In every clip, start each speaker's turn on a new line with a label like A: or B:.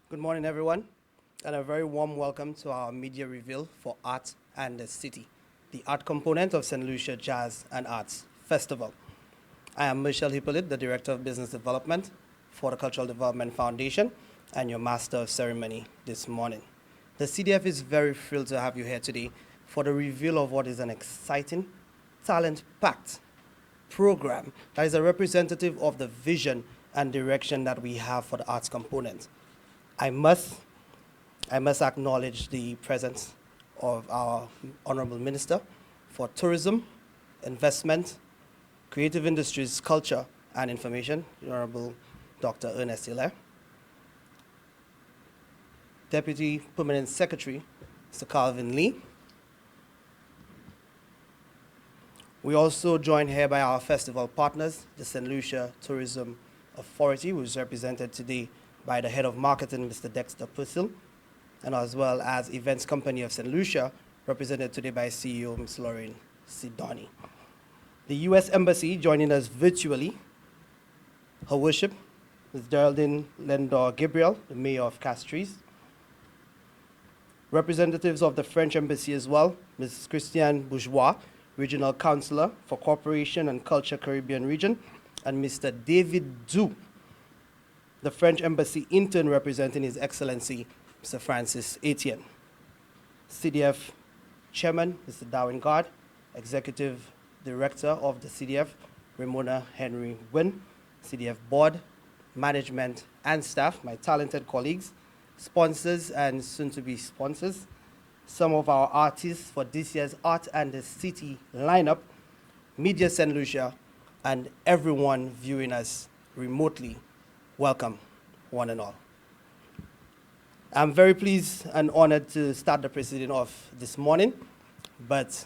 A: Good morning, everyone, and a very warm welcome to our media reveal for Art and the City, the art component of St. Lucia Jazz and Arts Festival. I am Michelle Hippolyte, the Director of Business Development for the Cultural Development Foundation and your Master of Ceremony this morning. The CDF is very thrilled to have you here today for the reveal of what is an exciting, talent-packed program that is a representative of the vision and direction that we have for the arts component. I must acknowledge the presence of our Honorable Minister for Tourism, Investment, Creative Industries, Culture, and Information, the Honorable Dr. Ernest Hilaire. Deputy Permanent Secretary, Mr. Calvin Lee. We also joined here by our festival partners, the St. Lucia Tourism Authority, who is represented today by the Head of Marketing, Mr. Dexter Purcell, and as well as Events Company of St. Lucia, represented today by CEO Ms. Lauren Sidoni. The U.S. Embassy joining us virtually, Her Worship, Ms. Geraldine Lendor Gabriel, the Mayor of Castries. Representatives of the French Embassy as well, Ms. Christiane Bourgeois, Regional Councillor for Cooperation and Culture Caribbean Region, and Mr. David Du, the French Embassy intern representing His Excellency, Mr. Francis Etienne. CDF Chairman, Mr. Darwin Gard, Executive Director of the CDF, Ramona Henry Wynn, CDF Board, Management, and staff, my talented colleagues, sponsors and soon-to-be sponsors, some of our artists for this year's Art and the City lineup, Media St. Lucia, and everyone viewing us remotely. Welcome, one and all. I'm very pleased and honored to start the proceeding off this morning, but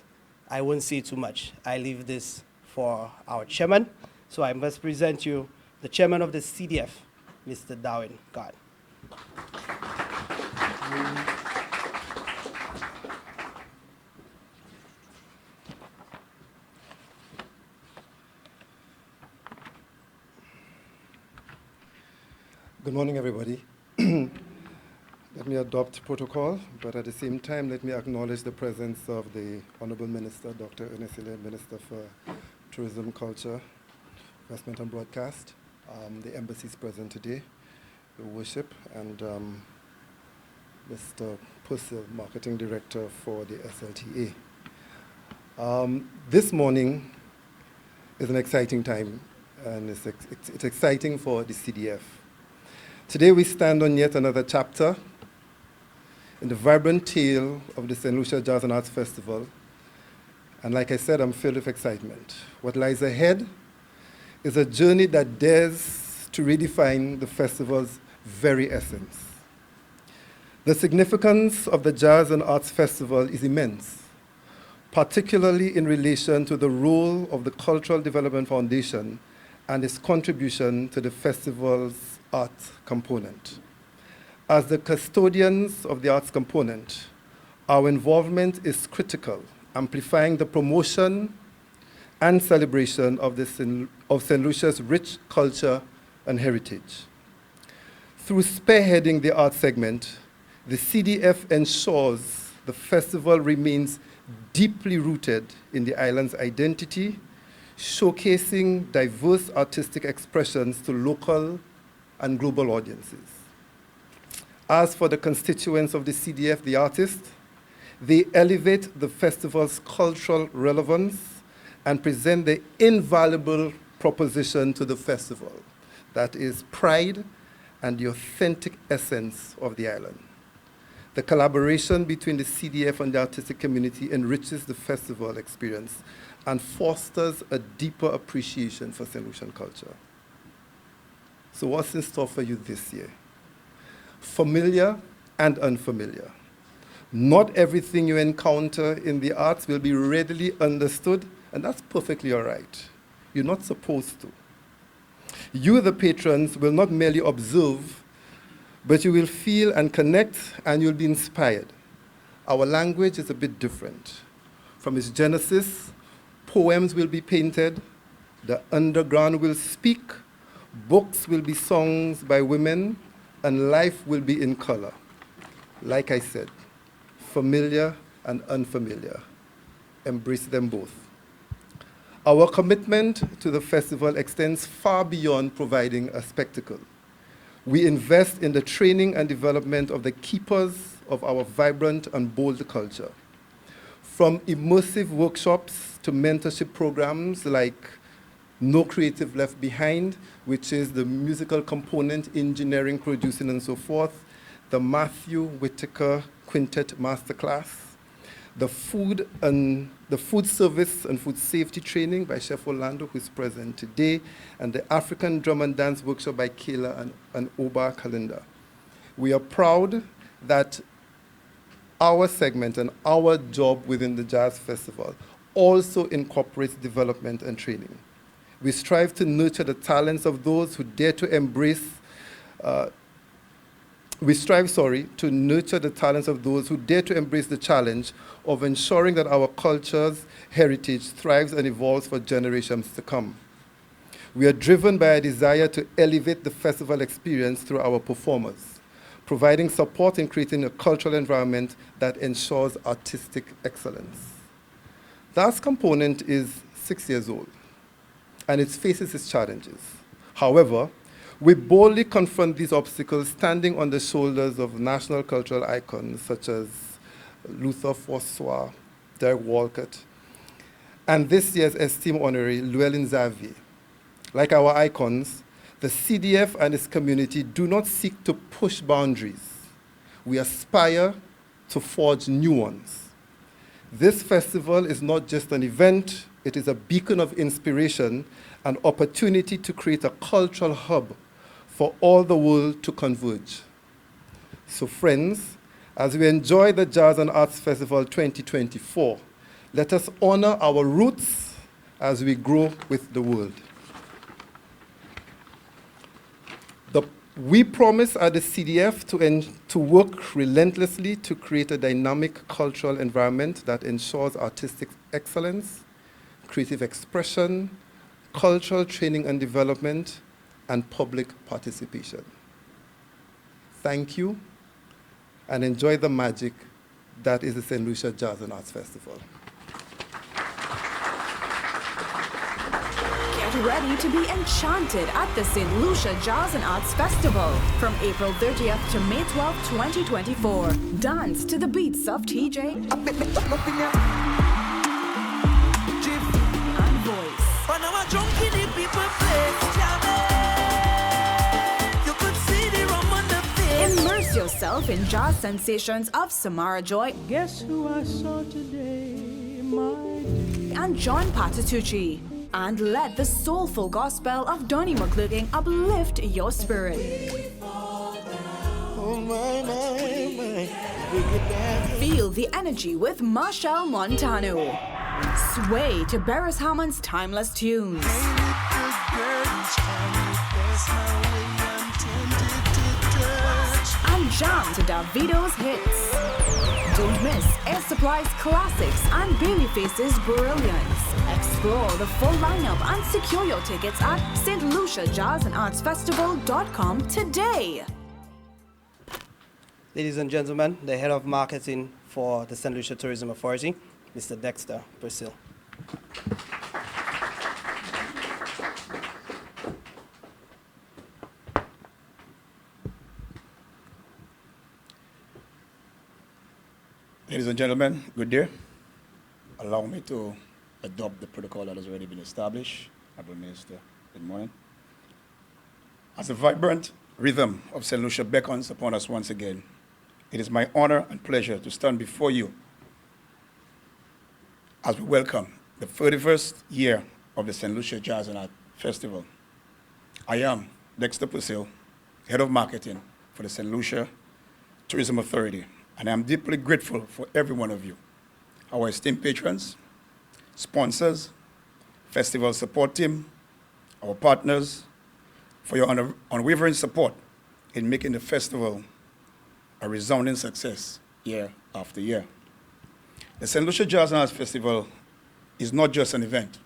A: I won't say too much. I leave this for our chairman, so I must present you the chairman of the CDF, Mr. Darwin Gard.
B: Good morning, everybody. Let me adopt protocol, but at the same time, let me acknowledge the presence of the Honorable Minister, Dr. Ernest Hilaire, Minister for Tourism, Culture, Investment and Broadcast. The embassy is present today, the worship, and Mr. Purcell, Marketing Director for the SLTA. This morning is an exciting time, and it's exciting for the CDF. Today we stand on yet another chapter in the vibrant tale of the St. Lucia Jazz and Arts Festival. And like I said, I'm filled with excitement. What lies ahead is a journey that dares to redefine the festival's very essence. The significance of the Jazz and Arts Festival is immense, particularly in relation to the role of the Cultural Development Foundation and its contribution to the festival's art component. As the custodians of the arts component, our involvement is critical, amplifying the promotion and celebration of St. Lucia's rich culture and heritage. Through spearheading the art segment, the CDF ensures the festival remains deeply rooted in the island's identity, showcasing diverse artistic expressions to local and global audiences. As for the constituents of the CDF, the artists, they elevate the festival's cultural relevance, and present the invaluable proposition to the festival, that is pride and the authentic essence of the island. The collaboration between the CDF and the artistic community enriches the festival experience and fosters a deeper appreciation for St. Lucian culture. So what's in store for you this year? Familiar and unfamiliar. Not everything you encounter in the arts will be readily understood, and that's perfectly all right. You're not supposed to. You, the patrons, will not merely observe, but you will feel and connect, and you'll be inspired. Our language is a bit different. From its genesis, poems will be painted, the underground will speak, books will be songs by women, and life will be in color. Like I said, familiar and unfamiliar. Embrace them both. Our commitment to the festival extends far beyond providing a spectacle. We invest in the training and development of the keepers of our vibrant and bold culture. From immersive workshops to mentorship programs like No Creative Left Behind, which is the musical component, engineering, producing, and so forth, the Matthew Whitaker Quintet Masterclass, the food service and food safety training by Chef Orlando, who is present today, and the African Drum and Dance workshop by Kayla and Oba Kalinda. We are proud that our segment and our job within the Jazz Festival also incorporates development and training. We strive to nurture the talents of those who dare to embrace to nurture the talents of those who dare to embrace the challenge of ensuring that our culture's heritage thrives and evolves for generations to come. We are driven by a desire to elevate the festival experience through our performers, providing support in creating a cultural environment that ensures artistic excellence. That component is 6 years old, and it faces its challenges. However, we boldly confront these obstacles standing on the shoulders of national cultural icons such as Luther François, Derek Walcott, and this year's esteemed honorary Llewellyn Xavier. Like our icons, the CDF and its community do not seek to push boundaries. We aspire to forge new ones. This festival is not just an event, it is a beacon of inspiration, an opportunity to create a cultural hub for all the world to converge. So friends, as we enjoy the Jazz and Arts Festival 2024, let us honor our roots as we grow with the world. We promise at the CDF to work relentlessly to create a dynamic cultural environment that ensures artistic excellence, creative expression, cultural training and development, and public participation. Thank you, and enjoy the magic that is the St. Lucia Jazz and Arts Festival.
C: Get ready to be enchanted at the St. Lucia Jazz and Arts Festival from April 30th to May 12th, 2024. Dance to the beats of TJ and immerse yourself in jazz sensations of Samara Joy.
D: Guess who I saw today, my dear?
C: And John Patitucci. And let the soulful gospel of Donnie McClurkin uplift your spirit. Feel the energy with Marshall Montano. Sway to Beres Hammond's timeless tunes. And jam to Davido's hits. Don't miss Air Supply's classics and Babyface's brilliance. Explore the full lineup and secure your tickets at stluciajazzandartsfestival.com today.
A: Ladies and gentlemen, the head of marketing for the St. Lucia Tourism Authority, Mr. Dexter Brazil.
E: Ladies and gentlemen, good day. Allow me to adopt the protocol that has already been established. Honorable Minister, good morning. As the vibrant rhythm of St. Lucia beckons upon us once again, it is my honor and pleasure to stand before you as we welcome the 31st year of the St. Lucia Jazz and Art Festival. I am Dexter Purcell, Head of Marketing for the St. Lucia Tourism Authority, and I am deeply grateful for every one of you, our esteemed patrons, sponsors, festival support team, our partners, for your unwavering support in making the festival a resounding success year after year. The St. Lucia Jazz and Arts Festival is not just an event.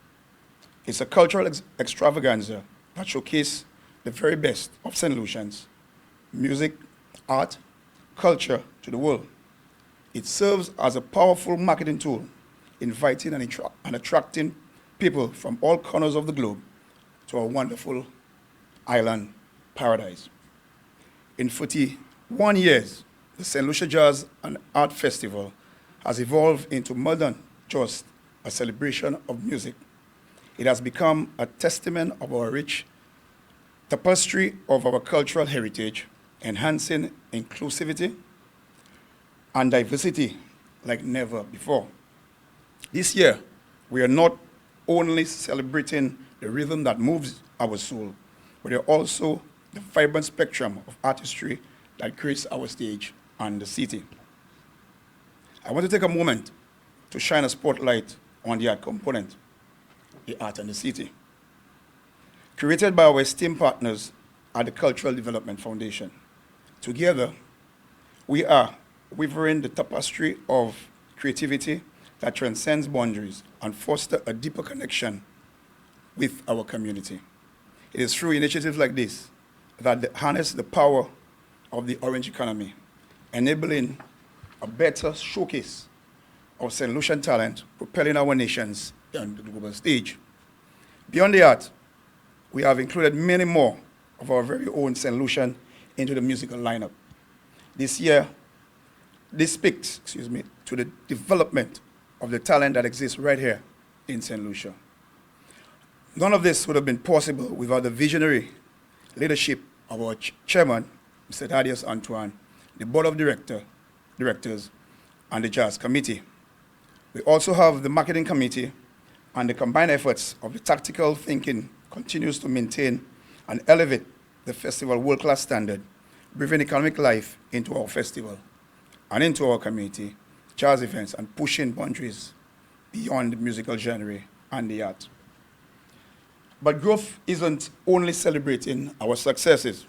E: It's a cultural extravaganza that showcases the very best of St. Lucians, music, art, culture to the world. It serves as a powerful marketing tool, inviting and attracting people from all corners of the globe to our wonderful island paradise. In 41 years, the St. Lucia Jazz and Art Festival has evolved into more than just a celebration of music. It has become a testament of our rich tapestry of our cultural heritage, enhancing inclusivity and diversity like never before. This year, we are not only celebrating the rhythm that moves our soul, but also the vibrant spectrum of artistry that creates our stage and the city. I want to take a moment to shine a spotlight on the art component, the art and the city. Created by our esteemed partners at the Cultural Development Foundation. Together, we are weaving the tapestry of creativity that transcends boundaries and foster a deeper connection with our community. It is through initiatives like this that harness the power of the orange economy, enabling a better showcase of St. Lucian talent, propelling our nations on the global stage. Beyond the art, we have included many more of our very own St. Lucian into the musical lineup. This year, this speaks, to the development of the talent that exists right here in St. Lucia. None of this would have been possible without the visionary leadership of our chairman, Mr. Thaddeus Antoine, the board of directors, and the jazz committee. We also have the marketing committee, and the combined efforts of the tactical thinking continues to maintain and elevate the festival world-class standard, breathing economic life into our festival and into our community, jazz events, and pushing boundaries beyond the musical genre and the art. But growth isn't only celebrating our successes.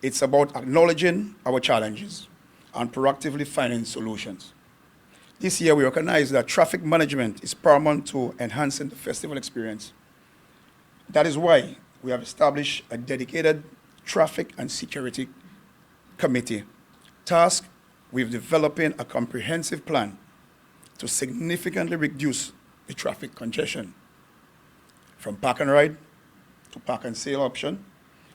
E: It's about acknowledging our challenges and proactively finding solutions. This year, we recognize that traffic management is paramount to enhancing the festival experience. That is why we have established a dedicated traffic and security committee tasked with developing a comprehensive plan to significantly reduce the traffic congestion. From park and ride to park and sale option,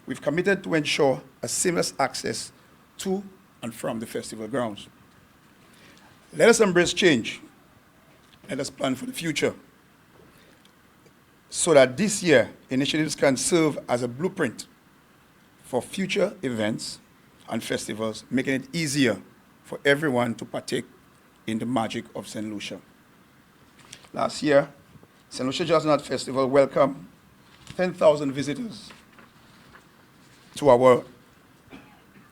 E: we've committed to ensure a seamless access to and from the festival grounds. Let us embrace change. Let us plan for the future so that this year, initiatives can serve as a blueprint for future events and festivals, making it easier for everyone to partake in the magic of St. Lucia. Last year, St. Lucia Jazz and Art Festival welcomed 10,000 visitors to our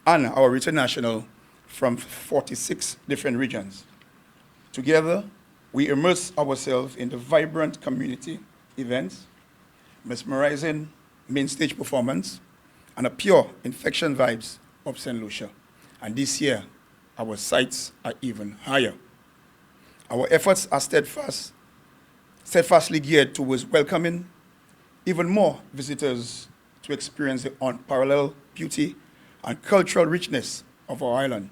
E: international from 46 different regions. Together, we immerse ourselves in the vibrant community events, mesmerizing main stage performance, and a pure infection vibes of St. Lucia. And this year, our sights are even higher. Our efforts are steadfastly geared towards welcoming even more visitors to experience the unparalleled beauty and cultural richness of our island.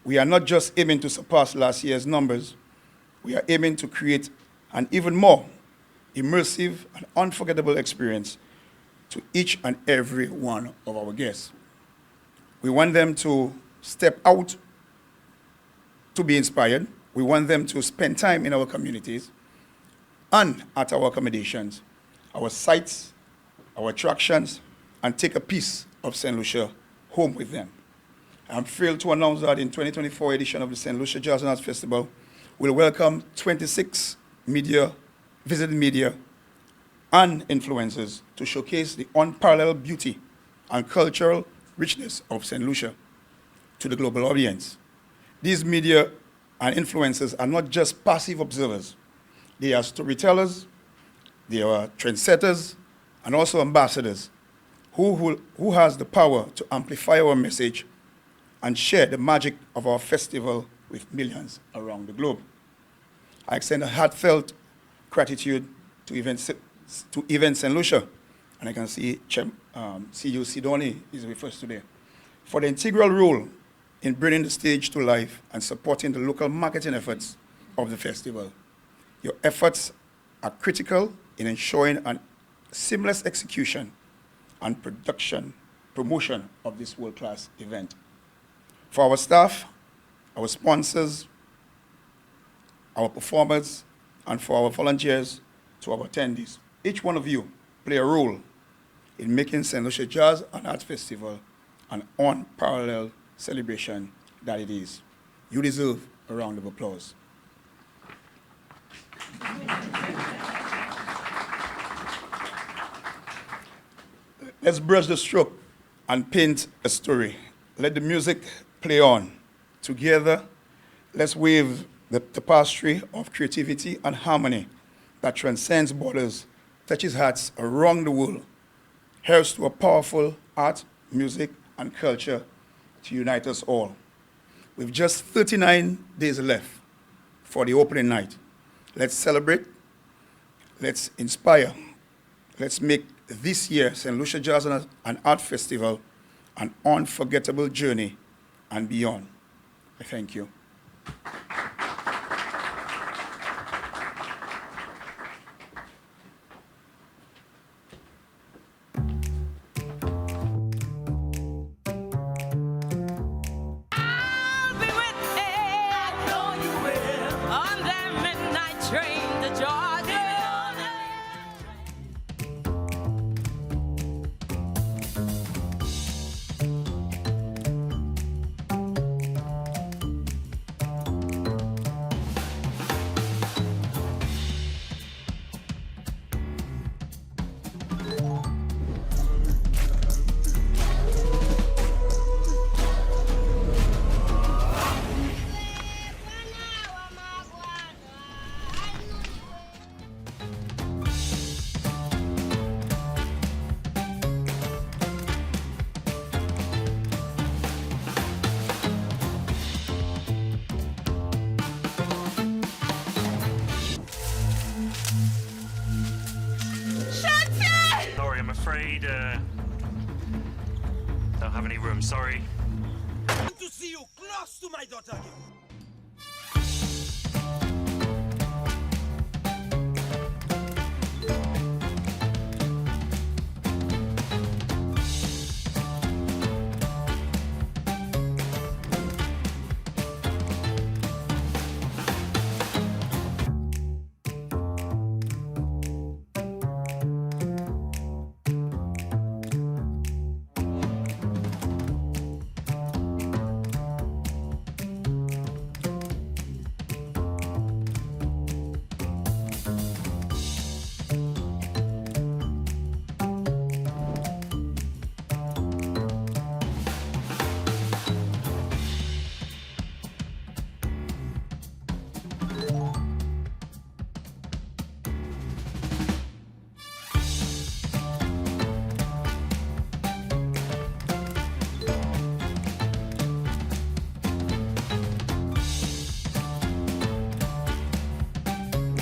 E: We are not just aiming to surpass last year's numbers, we are aiming to create an even more immersive and unforgettable experience to each and every one of our guests. We want them to step out to be inspired. We want them to spend time in our communities, and at our accommodations, our sites, our attractions, and take a piece of St. Lucia home with them. I'm thrilled to announce that in 2024 edition of the St. Lucia Jazz and Arts Festival, we'll welcome 26 visited media and influencers to showcase the unparalleled beauty and cultural richness of St. Lucia to the global audience. These media and influencers are not just passive observers. They are storytellers, they are trendsetters, and also ambassadors who has the power to amplify our message and share the magic of our festival with millions around the globe. I extend a heartfelt gratitude to Event St. Lucia, and I can see CEO Sidoni is with us today, for the integral role in bringing the stage to life and supporting the local marketing efforts of the festival. Your efforts are critical in ensuring a seamless execution and promotion of this world-class event. For our staff, our sponsors, our performers, and for our volunteers, to our attendees, each one of you play a role in making St. Lucia Jazz and Arts Festival an unparalleled celebration that it is. You deserve a round of applause. Let's brush the stroke and paint a story. Let the music play on. Together, let's wave the tapestry of creativity and harmony that transcends borders, touches hearts around the world. Here's to a powerful art, music, and culture to unite us all. With just 39 days left for the opening night, let's celebrate, let's inspire, let's make this year St. Lucia Jazz and Art Festival an unforgettable journey and beyond. I thank you.
F: Sorry, I'm afraid don't have any room. Sorry.
G: To see you close to my daughter again.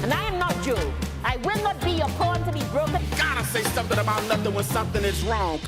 H: And I am not you. I will not be your pawn to be broken.
G: Gotta say something about nothing when something is wrong.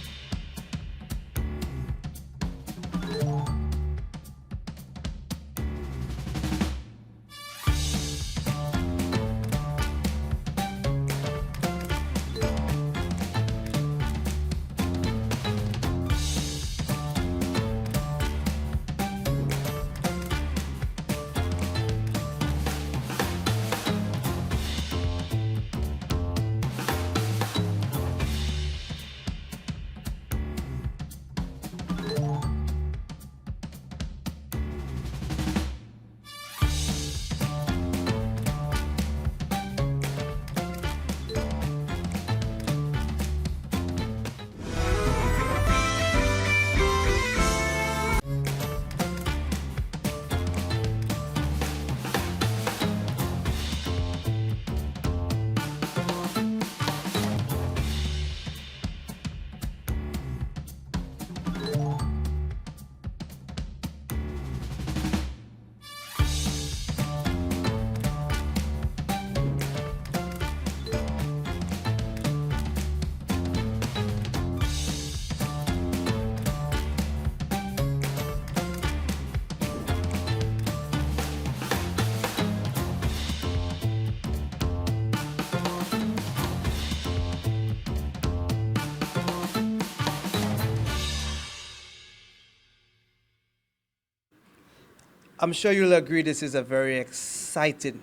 A: I'm sure you'll agree this is a very exciting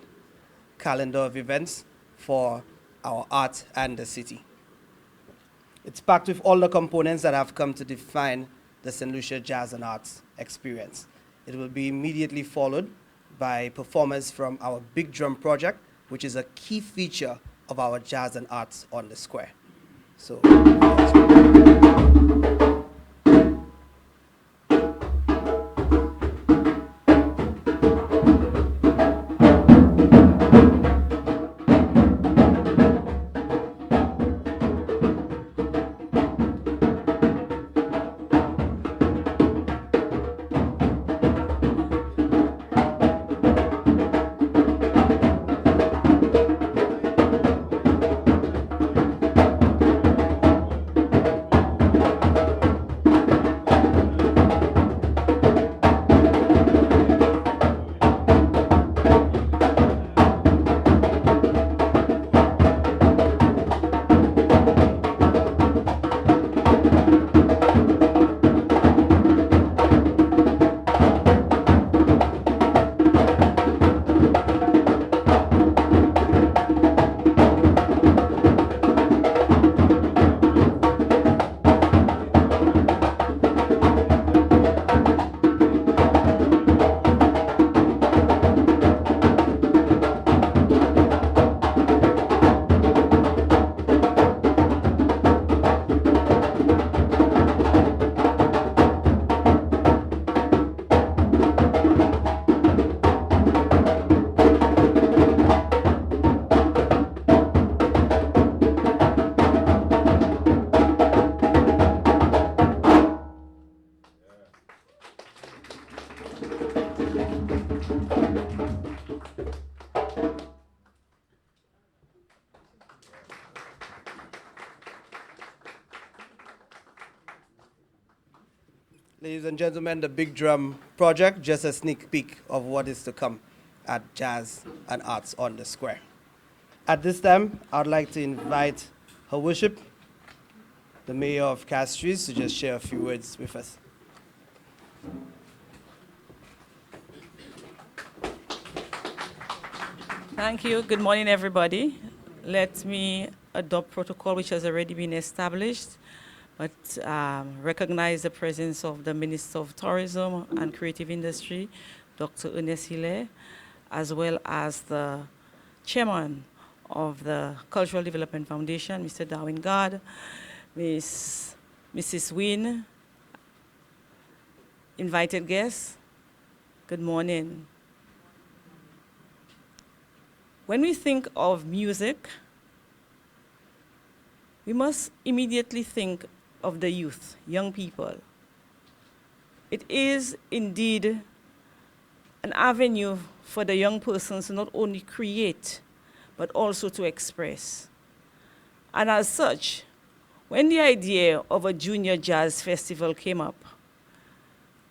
A: calendar of events for our art and the city. It's packed with all the components that have come to define the St. Lucia Jazz and Arts experience. It will be immediately followed by performers from our Big Drum project, which is a key feature of our Jazz and Arts on the Square. So. Ladies and gentlemen, the Big Drum project, just a sneak peek of what is to come at Jazz and Arts on the Square. At this time, I'd like to invite Her Worship, the Mayor of Castries, to just share a few words with us.
I: Thank you. Good morning, everybody. Let me adopt protocol which has already been established, but recognize the presence of the Minister of Tourism and Creative Industry, Dr. Ernest Hilaire, as well as the Chairman of the Cultural Development Foundation, Mr. Darwin Gard, Mrs. Wynne, invited guests. Good morning. When we think of music, we must immediately think of the youth, young people. It is indeed an avenue for the young persons to not only create, but also to express. And as such, when the idea of a junior jazz festival came up,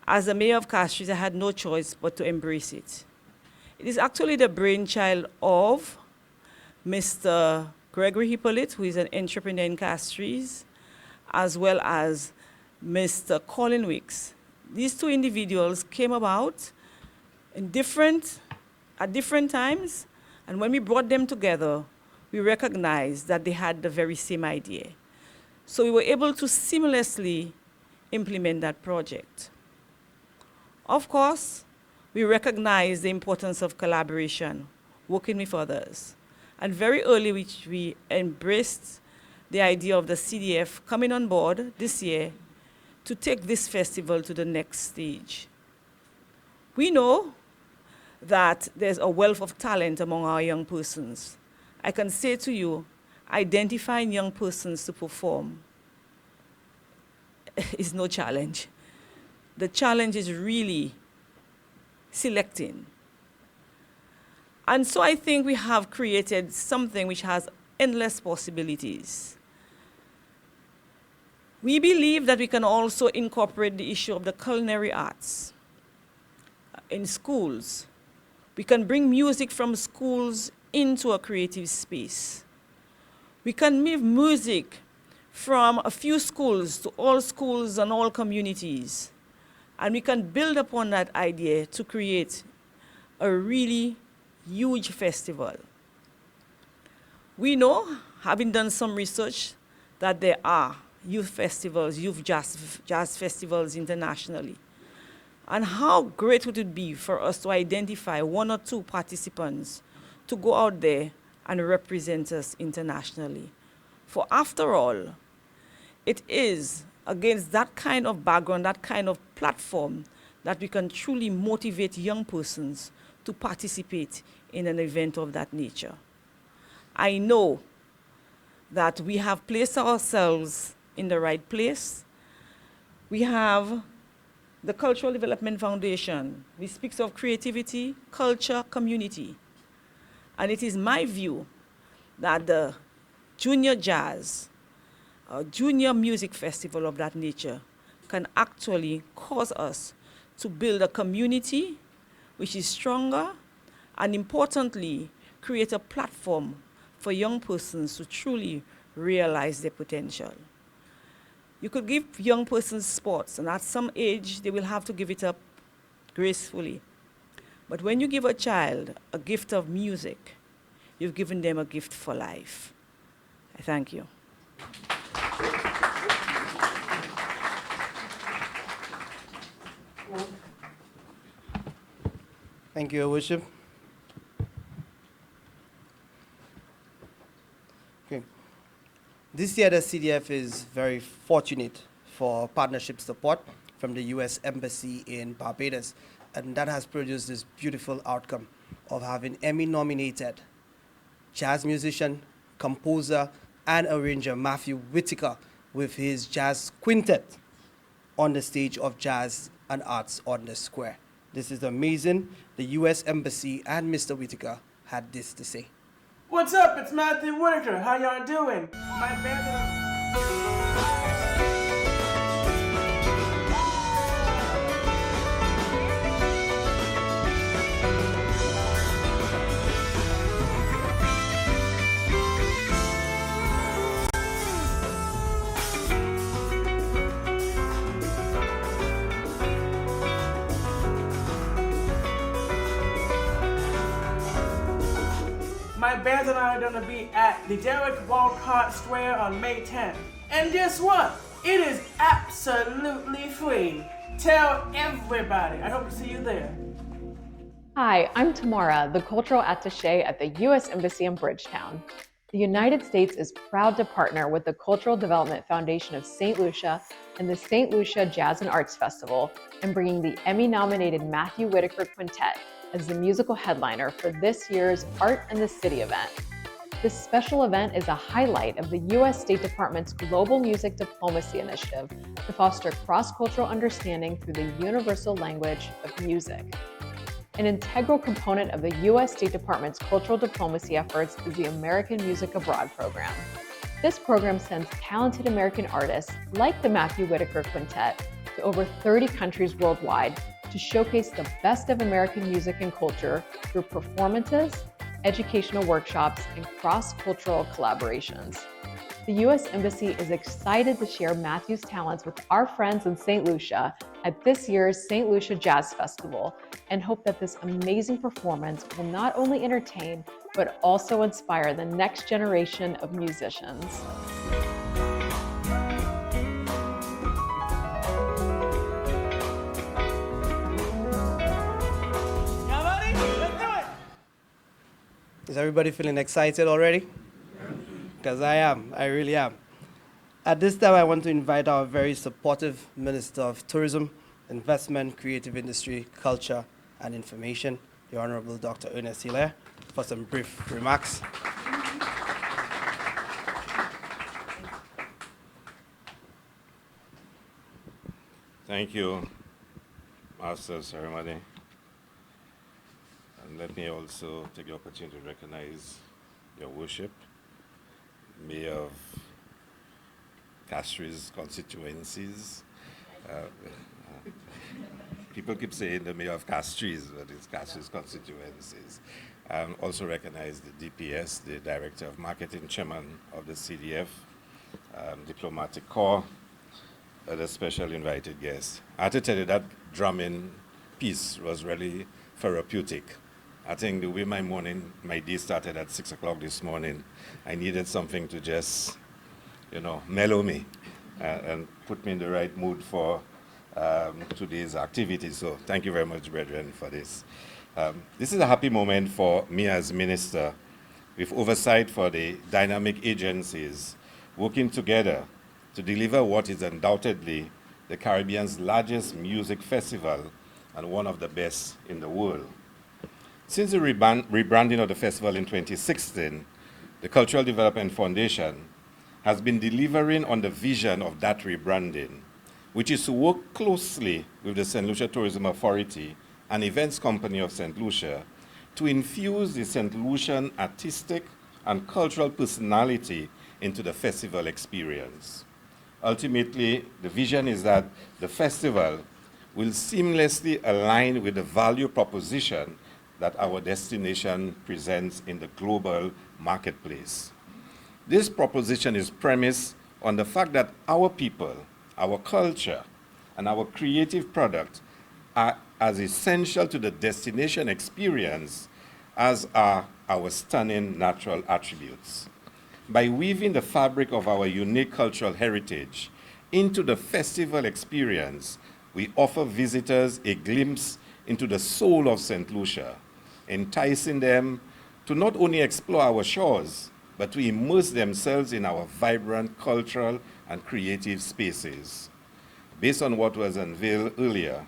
I: as the mayor of Castries, I had no choice but to embrace it. It is actually the brainchild of Mr. Gregory Hippolyte, who is an entrepreneur in Castries, as well as Mr. Colin Wicks. These two individuals came about at different times, and when we brought them together, we recognized that they had the very same idea. So we were able to seamlessly implement that project. Of course, we recognize the importance of collaboration, working with others. And very early, we embraced the idea of the CDF coming on board this year to take this festival to the next stage. We know that there's a wealth of talent among our young persons. I can say to you, identifying young persons to perform is no challenge. The challenge is really selecting. And so I think we have created something which has endless possibilities. We believe that we can also incorporate the issue of the culinary arts in schools. We can bring music from schools into a creative space. We can move music from a few schools to all schools and all communities. And we can build upon that idea to create a really huge festival. We know, having done some research, that there are youth festivals, youth jazz festivals internationally. And how great would it be for us to identify one or two participants to go out there and represent us internationally? For after all, it is against that kind of background, that kind of platform, that we can truly motivate young persons to participate in an event of that nature. I know that we have placed ourselves in the right place. We have the Cultural Development Foundation, which speaks of creativity, culture, community. And it is my view that the junior jazz, or junior music festival of that nature, can actually cause us to build a community which is stronger, and importantly, create a platform for young persons to truly realize their potential. You could give young persons sports, and at some age, they will have to give it up gracefully. But when you give a child a gift of music, you've given them a gift for life. I thank you.
A: Thank you, Your Worship. Okay. This year, the CDF is very fortunate for partnership support from the U.S. Embassy in Barbados, and that has produced this beautiful outcome of having Emmy-nominated jazz musician, composer, and arranger Matthew Whitaker with his jazz quintet on the stage of Jazz and Arts on the Square. This is amazing. The U.S. Embassy and Mr. Whitaker had this to say.
J: What's up? It's Matthew Whitaker. How y'all doing? My band. My band and I are going to be at the Derek Walcott Square on May 10th. And guess what? It is absolutely free. Tell everybody. I hope to see you there.
K: Hi, I'm Tamara, the cultural attaché at the U.S. Embassy in Bridgetown. The United States is proud to partner with the Cultural Development Foundation of St. Lucia and the St. Lucia Jazz and Arts Festival in bringing the Emmy-nominated Matthew Whitaker Quintet as the musical headliner for this year's Art in the City event. This special event is a highlight of the U.S. State Department's Global Music Diplomacy Initiative to foster cross-cultural understanding through the universal language of music. An integral component of the U.S. State Department's cultural diplomacy efforts is the American Music Abroad program. This program sends talented American artists, like the Matthew Whitaker Quintet, to over 30 countries worldwide to showcase the best of American music and culture through performances, educational workshops, and cross-cultural collaborations. The U.S. Embassy is excited to share Matthew's talents with our friends in St. Lucia at this year's St. Lucia Jazz Festival, and hope that this amazing performance will not only entertain, but also inspire the next generation of musicians.
A: Is everybody feeling excited already? Because I am. I really am. At this time, I want to invite our very supportive Minister of Tourism, Investment, Creative Industry, Culture, and Information, the Honorable Dr. Ernest Hilaire, for some brief remarks.
L: Thank you, Master of Ceremony. And let me also take the opportunity to recognize Your Worship, Mayor of Castries constituencies. People keep saying the Mayor of Castries, but it's Castries constituencies. Also recognize the DPS, the Director of Marketing, Chairman of the CDF, Diplomatic Corps, the special invited guest. I have to tell you that drumming piece was really therapeutic. I think the way my day started at 6 o'clock this morning, I needed something to just, mellow me and put me in the right mood for today's activity. So thank you very much, brethren, for this. This is a happy moment for me as minister, with oversight for the dynamic agencies working together to deliver what is undoubtedly the Caribbean's largest music festival and one of the best in the world. Since the rebranding of the festival in 2016, the Cultural Development Foundation has been delivering on the vision of that rebranding, which is to work closely with the St. Lucia Tourism Authority and Events Company of St. Lucia to infuse the St. Lucian artistic and cultural personality into the festival experience. Ultimately, the vision is that the festival will seamlessly align with the value proposition that our destination presents in the global marketplace. This proposition is premised on the fact that our people, our culture, and our creative product are as essential to the destination experience as are our stunning natural attributes. By weaving the fabric of our unique cultural heritage into the festival experience, we offer visitors a glimpse into the soul of St. Lucia, enticing them to not only explore our shores, but to immerse themselves in our vibrant cultural and creative spaces. Based on what was unveiled earlier,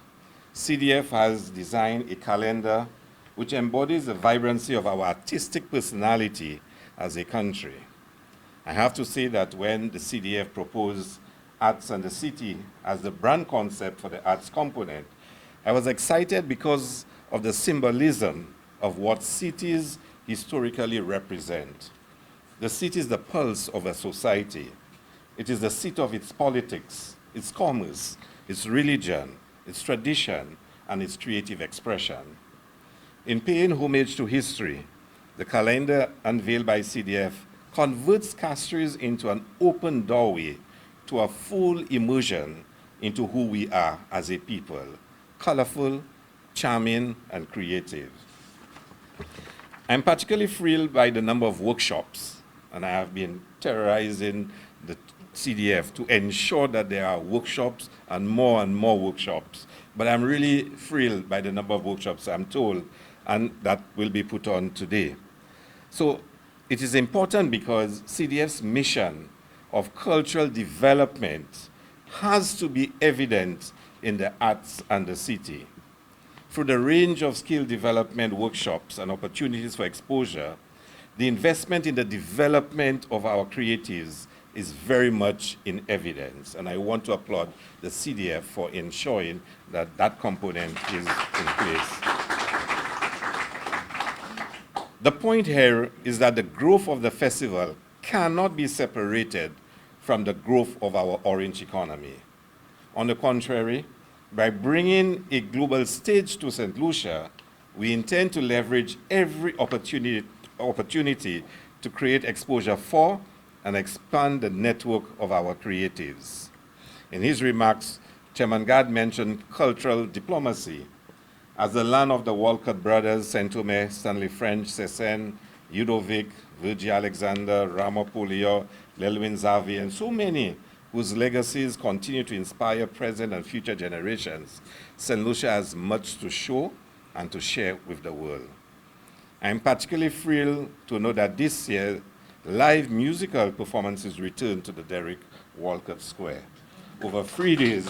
L: CDF has designed a calendar which embodies the vibrancy of our artistic personality as a country. I have to say that when the CDF proposed Arts and the City as the brand concept for the arts component, I was excited because of the symbolism of what cities historically represent. The city is the pulse of a society. It is the seat of its politics, its commerce, its religion, its tradition, and its creative expression. In paying homage to history, the calendar unveiled by CDF converts Castries into an open doorway to a full immersion into who we are as a people, colorful, charming, and creative. I'm particularly thrilled by the number of workshops, and I have been terrorizing the CDF to ensure that there are workshops and more workshops. But I'm really thrilled by the number of workshops, I'm told, and that will be put on today. So it is important because CDF's mission of cultural development has to be evident in the arts and the city. Through the range of skill development workshops and opportunities for exposure, the investment in the development of our creatives is very much in evidence. And I want to applaud the CDF for ensuring that that component is in place. The point here is that the growth of the festival cannot be separated from the growth of our orange economy. On the contrary, by bringing a global stage to St. Lucia, we intend to leverage every opportunity to create exposure for and expand the network of our creatives. In his remarks, Chairman Gad mentioned cultural diplomacy. As the land of the Walcott brothers, Saint-Omer, Stanley French, Cécenne, Ludovic, Virgil Alexander, Ramo Polio, Lelwin Xavier, and so many whose legacies continue to inspire present and future generations, St. Lucia has much to show and to share with the world. I'm particularly thrilled to know that this year, live musical performances return to the Derrick Walcott Square. Over 3 days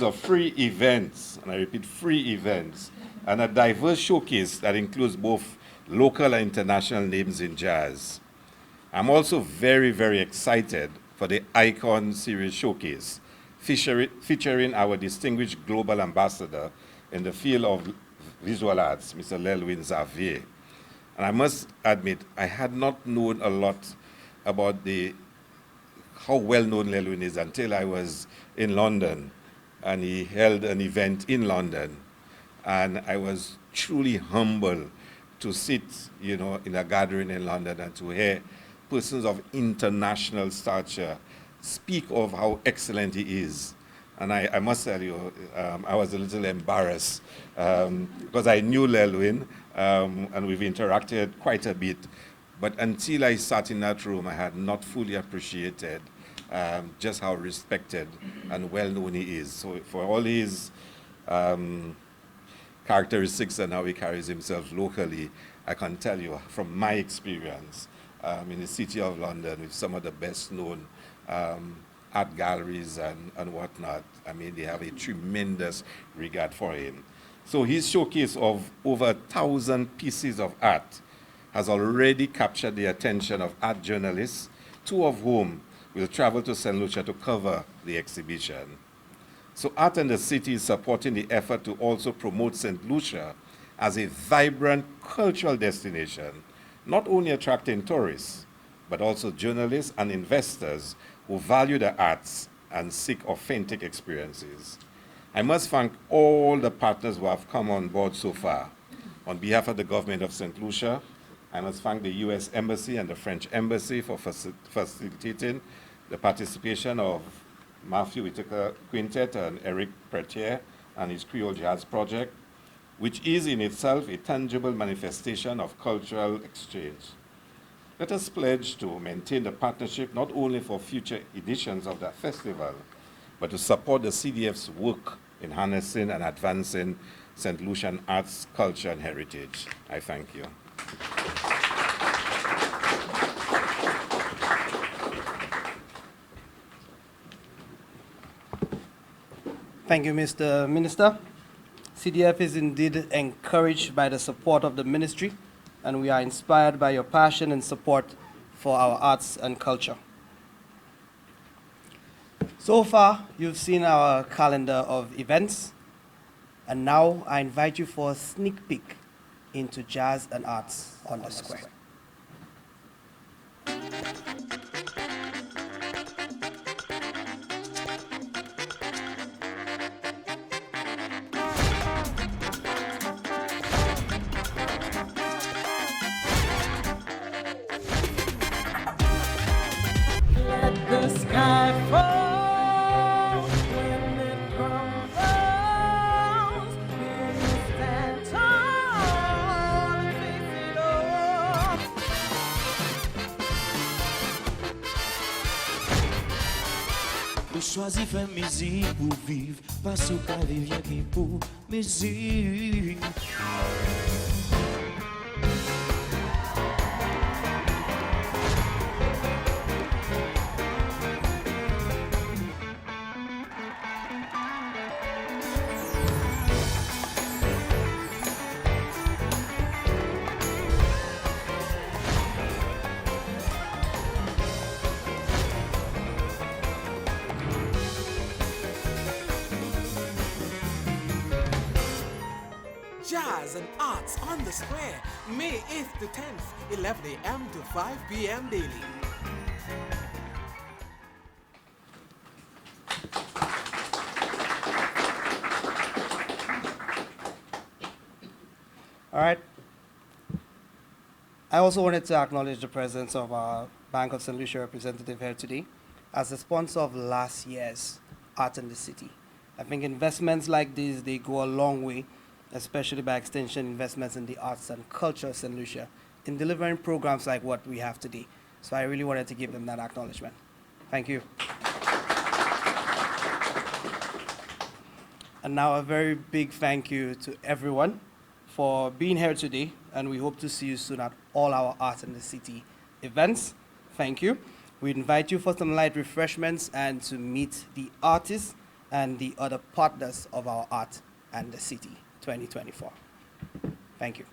L: of free events, and I repeat, free events, and a diverse showcase that includes both local and international names in jazz. I'm also very, very excited for the Icon Series Showcase, featuring our distinguished global ambassador in the field of visual arts, Mr. Lelwin Xavier. And I must admit, I had not known a lot about how well-known Lelwin is until I was in London, and he held an event in London. And I was truly humbled to sit, in a gathering in London and to hear persons of international stature speak of how excellent he is. And I must tell you, I was a little embarrassed because I knew Lelwyn and we've interacted quite a bit. But until I sat in that room, I had not fully appreciated just how respected and well-known he is. So for all his characteristics and how he carries himself locally, I can tell you from my experience in the City of London with some of the best-known art galleries and whatnot, I mean, they have a tremendous regard for him. So his showcase of over 1,000 pieces of art has already captured the attention of art journalists, 2 of whom will travel to St. Lucia to cover the exhibition. So Art in the City is supporting the effort to also promote St. Lucia as a vibrant cultural destination, not only attracting tourists, but also journalists and investors who value the arts and seek authentic experiences. I must thank all the partners who have come on board so far. On behalf of the government of St. Lucia, I must thank the U.S. Embassy and the French Embassy for facilitating the participation of Matthew Whitaker Quintet and Eric Pretier and his Creole Jazz Project, which is in itself a tangible manifestation of cultural exchange. Let us pledge to maintain the partnership not only for future editions of that festival, but to support the CDF's work in harnessing and advancing St. Lucian arts, culture, and heritage. I thank you.
A: Thank you, Mr. Minister. CDF is indeed encouraged by the support of the ministry, and we are inspired by your passion and support for our arts and culture. So far, you've seen our calendar of events, and now I invite you for a sneak peek into jazz and arts on the square.
D: The sky falls when it crumbles. Will you stand tall and face it all?
M: Ou choisi faire musique pour vivre, parce qu'à vivre rien qui pour musique.
G: Jazz and Arts on the Square, May 8th to 10th, 11 a.m. to 5 p.m. daily.
A: All right. I also wanted to acknowledge the presence of our Bank of St. Lucia representative here today as the sponsor of last year's Art in the City. I think investments like these, they go a long way, especially by extension investments in the arts and culture of St. Lucia in delivering programs like what we have today. So I really wanted to give them that acknowledgement. Thank you. And now a very big thank you to everyone for being here today, and we hope to see you soon at all our Art in the City events. Thank you. We invite you for some light refreshments and to meet the artists and the other partners of our Art and the City 2024. Thank you.